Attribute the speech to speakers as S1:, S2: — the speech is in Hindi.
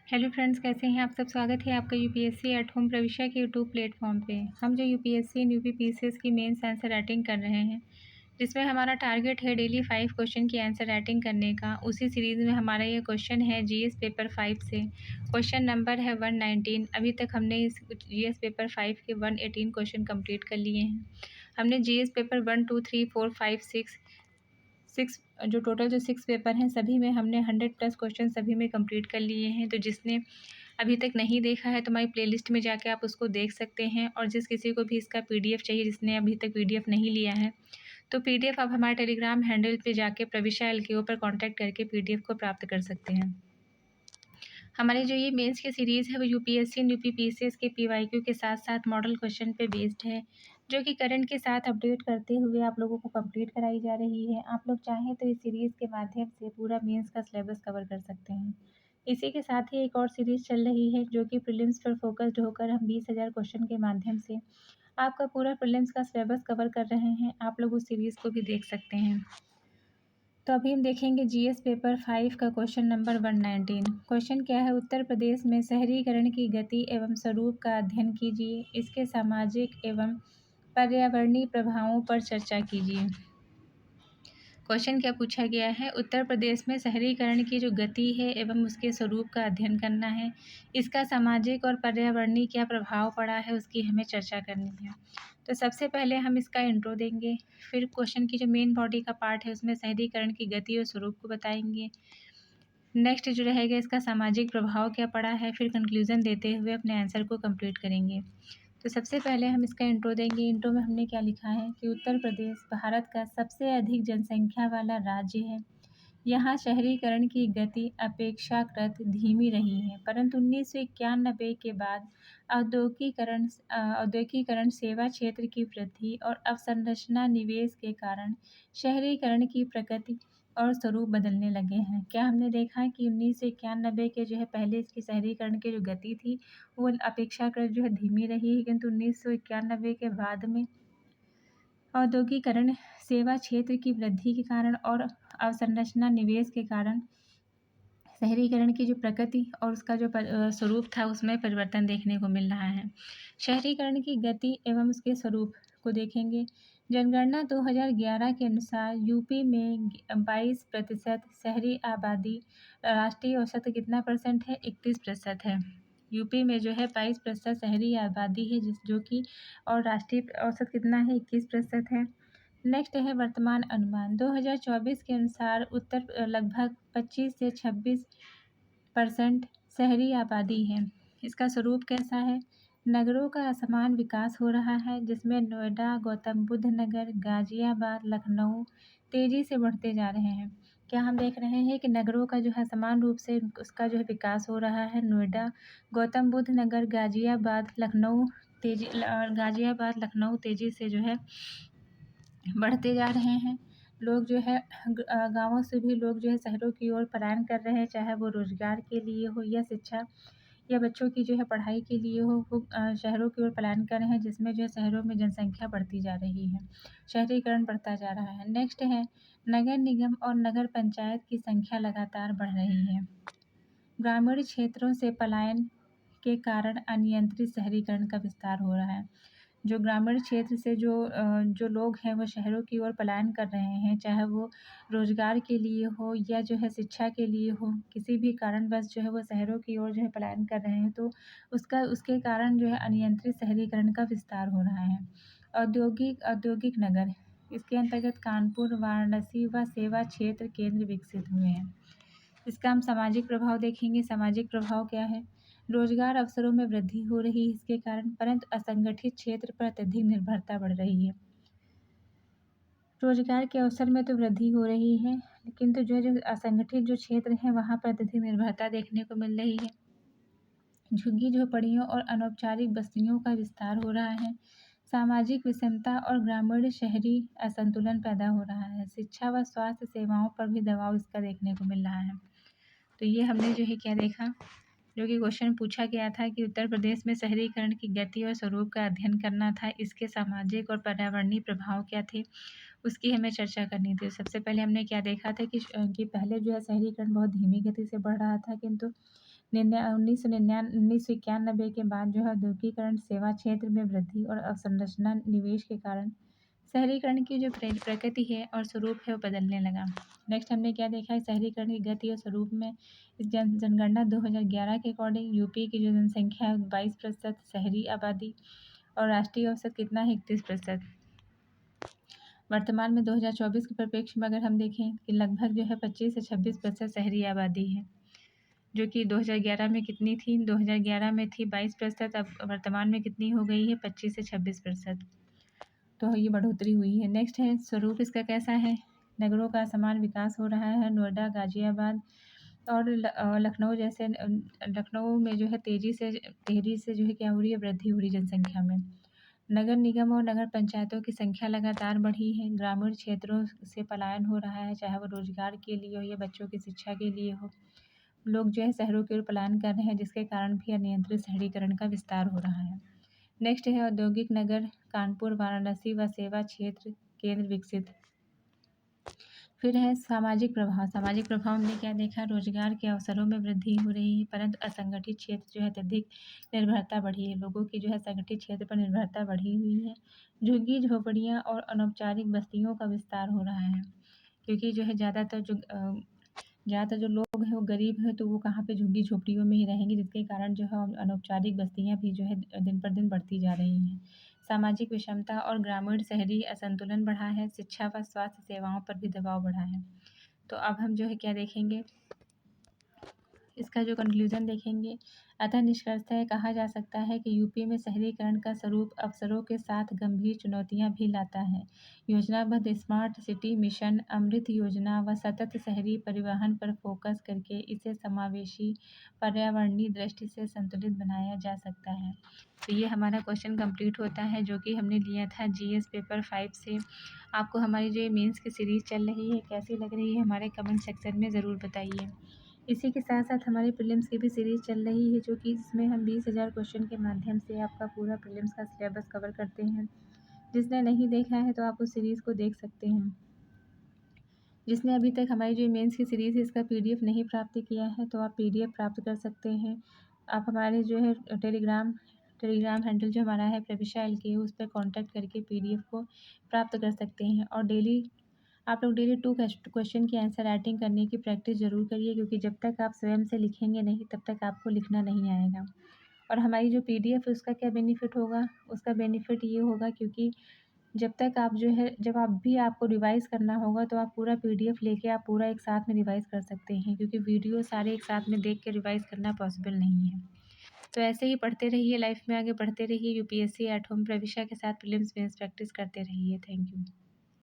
S1: हेलो फ्रेंड्स, कैसे हैं आप सब। स्वागत है आपका यूपीएससी एट होम प्रविष्या के यूट्यूब प्लेटफॉर्म पे। हम जो यूपीएससी एंड यूपीपीसीएस की मेंस आंसर राइटिंग कर रहे हैं, जिसमें हमारा टारगेट है डेली 5 क्वेश्चन की आंसर राइटिंग करने का। उसी सीरीज़ में हमारा ये क्वेश्चन है जीएस पेपर 5 से। क्वेश्चन नंबर है 119। अभी तक हमने इस जीएस पेपर 5 के 118 क्वेश्चन कंप्लीट कर लिए हैं। हमने जीएस पेपर 1, 2, 3, 4, 5, 6 जो टोटल जो 6 पेपर हैं, सभी में हमने 100+ क्वेश्चन सभी में कंप्लीट कर लिए हैं। तो जिसने अभी तक नहीं देखा है तो हमारी प्लेलिस्ट में जाके आप उसको देख सकते हैं। और जिस किसी को भी इसका पीडीएफ चाहिए, जिसने अभी तक पीडीएफ नहीं लिया है, तो पीडीएफ आप हमारे टेलीग्राम हैंडल पे जाके प्रविष्या एलकेओ पर कांटेक्ट करके पीडीएफ को प्राप्त कर सकते हैं। हमारे जो ये मेंस की सीरीज़ है वो यूपीएससी एंड यूपीपीसीएस के पीवाईक्यू के साथ साथ मॉडल क्वेश्चन पे बेस्ड है, जो कि करंट के साथ अपडेट करते हुए आप लोगों को कंप्लीट कराई जा रही है। आप लोग चाहें तो इस सीरीज़ के माध्यम से पूरा मेंस का सिलेबस कवर कर सकते हैं। इसी के साथ ही एक और सीरीज़ चल रही है, जो कि प्रीलिम्स पर फोकस्ड होकर हम 20,000 क्वेश्चन के माध्यम से आपका पूरा प्रीलिम्स का सिलेबस कवर कर रहे हैं। आप लोग उस सीरीज़ को भी देख सकते हैं। तो अभी हम देखेंगे जीएस पेपर 5 का क्वेश्चन नंबर 119। क्वेश्चन क्या है? उत्तर प्रदेश में शहरीकरण की गति एवं स्वरूप का अध्ययन कीजिए। इसके सामाजिक एवं पर्यावरणीय प्रभावों पर चर्चा कीजिए। क्वेश्चन क्या पूछा गया है? उत्तर प्रदेश में शहरीकरण की जो गति है एवं उसके स्वरूप का अध्ययन करना है। इसका सामाजिक और पर्यावरणीय क्या प्रभाव पड़ा है, उसकी हमें चर्चा करनी है। तो सबसे पहले हम इसका इंट्रो देंगे, फिर क्वेश्चन की जो मेन बॉडी का पार्ट है उसमें शहरीकरण की गति और स्वरूप को बताएंगे। नेक्स्ट जो रहेगा इसका सामाजिक प्रभाव क्या पड़ा है, फिर कंक्लूजन देते हुए अपने आंसर को कंप्लीट करेंगे। तो सबसे पहले हम इसका इंट्रो देंगे। इंट्रो में हमने क्या लिखा है कि उत्तर प्रदेश भारत का सबसे अधिक जनसंख्या वाला राज्य है। यहाँ शहरीकरण की गति अपेक्षाकृत धीमी रही है, परंतु 1991 के बाद औद्योगिकरण, सेवा क्षेत्र की वृद्धि और अवसंरचना निवेश के कारण शहरीकरण की प्रकृति और स्वरूप बदलने लगे हैं। क्या हमने देखा है कि 1991 के जो है पहले इसकी शहरीकरण की जो गति थी वो अपेक्षाकृत जो है धीमी रही है, किंतु 1991 के बाद में औद्योगिकरण, सेवा क्षेत्र की वृद्धि के कारण और अवसंरचना निवेश के कारण शहरीकरण की जो प्रकृति और उसका जो स्वरूप था उसमें परिवर्तन देखने को मिल रहा है। शहरीकरण की गति एवं उसके स्वरूप को देखेंगे। जनगणना 2011 के अनुसार यूपी में 22% शहरी आबादी, राष्ट्रीय औसत कितना परसेंट है? 31% है। यूपी में जो है 22% शहरी आबादी है, जो कि और राष्ट्रीय औसत कितना है? 21% है। नेक्स्ट है वर्तमान अनुमान। 2024 के अनुसार उत्तर लगभग 25 से 26% शहरी आबादी है। इसका स्वरूप कैसा है? नगरों का असमान विकास हो रहा है, जिसमें नोएडा, गौतम बुद्ध नगर, गाजियाबाद, लखनऊ तेजी से बढ़ते जा रहे हैं। क्या हम देख रहे हैं कि नगरों का जो है समान रूप से उसका जो है विकास हो रहा है। नोएडा, गौतम बुद्ध नगर, गाजियाबाद, लखनऊ तेजी से जो है बढ़ते जा रहे हैं। लोग जो है गाँवों से भी लोग जो है शहरों की ओर पलायन कर रहे हैं, चाहे वो रोज़गार के लिए हो या शिक्षा या बच्चों की जो है पढ़ाई के लिए हो, वो शहरों की ओर पलायन कर रहे हैं, जिसमें जो है शहरों में जनसंख्या बढ़ती जा रही है, शहरीकरण बढ़ता जा रहा है। नेक्स्ट है नगर निगम और नगर पंचायत की संख्या लगातार बढ़ रही है। ग्रामीण क्षेत्रों से पलायन के कारण अनियंत्रित शहरीकरण का विस्तार हो रहा है। जो ग्रामीण क्षेत्र से जो लोग हैं वो शहरों की ओर पलायन कर रहे हैं, चाहे वो रोज़गार के लिए हो या जो है शिक्षा के लिए हो, किसी भी कारणवश जो है वो शहरों की ओर जो है पलायन कर रहे हैं, तो उसके कारण जो है अनियंत्रित शहरीकरण का विस्तार हो रहा है। औद्योगिक नगर, इसके अंतर्गत कानपुर, वाराणसी व सेवा क्षेत्र केंद्र विकसित हुए हैं। इसका हम सामाजिक प्रभाव देखेंगे। सामाजिक प्रभाव क्या है? रोजगार अवसरों में वृद्धि हो रही है इसके कारण, परंतु असंगठित क्षेत्र पर अत्यधिक निर्भरता बढ़ रही है। रोजगार के अवसर में तो वृद्धि हो रही है, किंतु जो असंगठित जो क्षेत्र है वहाँ पर अत्यधिक निर्भरता देखने को मिल रही है। झुग्गी झोपड़ियों और अनौपचारिक बस्तियों का विस्तार हो रहा है। सामाजिक विषमता और ग्रामीण शहरी असंतुलन पैदा हो रहा है। शिक्षा व स्वास्थ्य सेवाओं पर भी दबाव इसका देखने को मिल रहा है। तो ये हमने जो है क्या देखा, जो कि क्वेश्चन पूछा गया था कि उत्तर प्रदेश में शहरीकरण की गति और स्वरूप का अध्ययन करना था, इसके सामाजिक और पर्यावरणीय प्रभाव क्या थे, उसकी हमें चर्चा करनी थी। सबसे पहले हमने क्या देखा था कि पहले जो है शहरीकरण बहुत धीमी गति से बढ़ रहा था, किंतु 1991 के बाद जो है औद्योगिकरण, सेवा क्षेत्र में वृद्धि और अवसंरचना निवेश के कारण शहरीकरण की जो प्रकृति है और स्वरूप है वो बदलने लगा। नेक्स्ट हमने क्या देखा है, शहरीकरण की गति और स्वरूप में जनगणना 2011 के अकॉर्डिंग यूपी की जो जनसंख्या है 22%, शहरी आबादी और राष्ट्रीय औसत कितना है 31%। वर्तमान में 2024 के परिप्रेक्ष्य में अगर हम देखें कि लगभग जो है 25 से 26% शहरी आबादी है, जो कि 2011 में कितनी थी, 2011 में थी 22%, अब वर्तमान में कितनी हो गई है 25 से 26%। तो ये बढ़ोतरी हुई है। नेक्स्ट है स्वरूप इसका कैसा है, नगरों का समान विकास हो रहा है। नोएडा, गाजियाबाद और लखनऊ जैसे लखनऊ में जो है तेज़ी से जो है क्या हो रही है, वृद्धि हो रही है जनसंख्या में। नगर निगम और नगर पंचायतों की संख्या लगातार बढ़ी है। ग्रामीण क्षेत्रों से पलायन हो रहा है, चाहे वो रोजगार के लिए हो या बच्चों की शिक्षा के लिए हो। लोग जो है शहरों की ओर पलायन कर रहे हैं, जिसके कारण भी अनियंत्रित शहरीकरण का विस्तार हो रहा है। नेक्स्ट है औद्योगिक नगर, कानपुर, वाराणसी व सेवा क्षेत्र केंद्र विकसित। फिर है सामाजिक प्रभाव। सामाजिक प्रभाव में क्या देखा, रोजगार के अवसरों में वृद्धि हो रही है, परंतु असंगठित क्षेत्र जो है अत्यधिक निर्भरता बढ़ी है। लोगों की जो है संगठित क्षेत्र पर निर्भरता बढ़ी हुई है। झुग्गी झोपड़ियाँ और अनौपचारिक बस्तियों का विस्तार हो रहा है, क्योंकि जो है ज़्यादातर जो लोग हैं वो गरीब हैं, तो वो कहाँ पे झुग्गी झोपड़ियों में ही रहेंगे, जिसके कारण जो है अनौपचारिक बस्तियाँ भी जो है दिन पर दिन बढ़ती जा रही हैं। सामाजिक विषमता और ग्रामीण शहरी असंतुलन बढ़ा है। शिक्षा व स्वास्थ्य सेवाओं पर भी दबाव बढ़ा है। तो अब हम जो है क्या देखेंगे, इसका जो कंक्लूजन देखेंगे। अतः निष्कर्षतः कहा जा सकता है कि यूपी में शहरीकरण का स्वरूप अवसरों के साथ गंभीर चुनौतियां भी लाता है। योजनाबद्ध स्मार्ट सिटी मिशन, अमृत योजना व सतत शहरी परिवहन पर फोकस करके इसे समावेशी पर्यावरणीय दृष्टि से संतुलित बनाया जा सकता है। तो ये हमारा क्वेश्चन कंप्लीट होता है, जो कि हमने लिया था जीएस पेपर 5 से। आपको हमारी जो मेंस की सीरीज़ चल रही है कैसी लग रही है, हमारे कमेंट सेक्शन में ज़रूर बताइए। इसी के साथ साथ हमारी प्रीलिम्स की भी सीरीज़ चल रही है, जो कि इसमें हम 20,000 क्वेश्चन के माध्यम से आपका पूरा प्रीलिम्स का सिलेबस कवर करते हैं। जिसने नहीं देखा है तो आप उस सीरीज़ को देख सकते हैं। जिसने अभी तक हमारी जो मेंस की सीरीज़ है इसका पीडीएफ नहीं प्राप्त किया है, तो आप पीडीएफ प्राप्त कर सकते हैं। आप हमारे जो है टेलीग्राम हैंडल जो हमारा है प्रविशा LKU, उस पर कॉन्टैक्ट करके पीडीएफ को प्राप्त कर सकते हैं। और आप लोग डेली 2 क्वेश्चन की आंसर राइटिंग करने की प्रैक्टिस ज़रूर करिए, क्योंकि जब तक आप स्वयं से लिखेंगे नहीं तब तक आपको लिखना नहीं आएगा। और हमारी जो पीडीएफ है उसका क्या बेनिफिट होगा, उसका बेनिफिट ये होगा क्योंकि जब तक आप जो है जब आप भी आपको रिवाइज़ करना होगा तो आप पूरा पीडीएफ लेके आप पूरा एक साथ में रिवाइज़ कर सकते हैं, क्योंकि वीडियो सारे एक साथ में देख के रिवाइज़ करना पॉसिबल नहीं है। तो ऐसे ही पढ़ते रहिए, लाइफ में आगे बढ़ते रहिए। यूपीएससी एट होम प्रविशा के साथ प्रीलिम्स मेंस प्रैक्टिस करते रहिए। Thank you.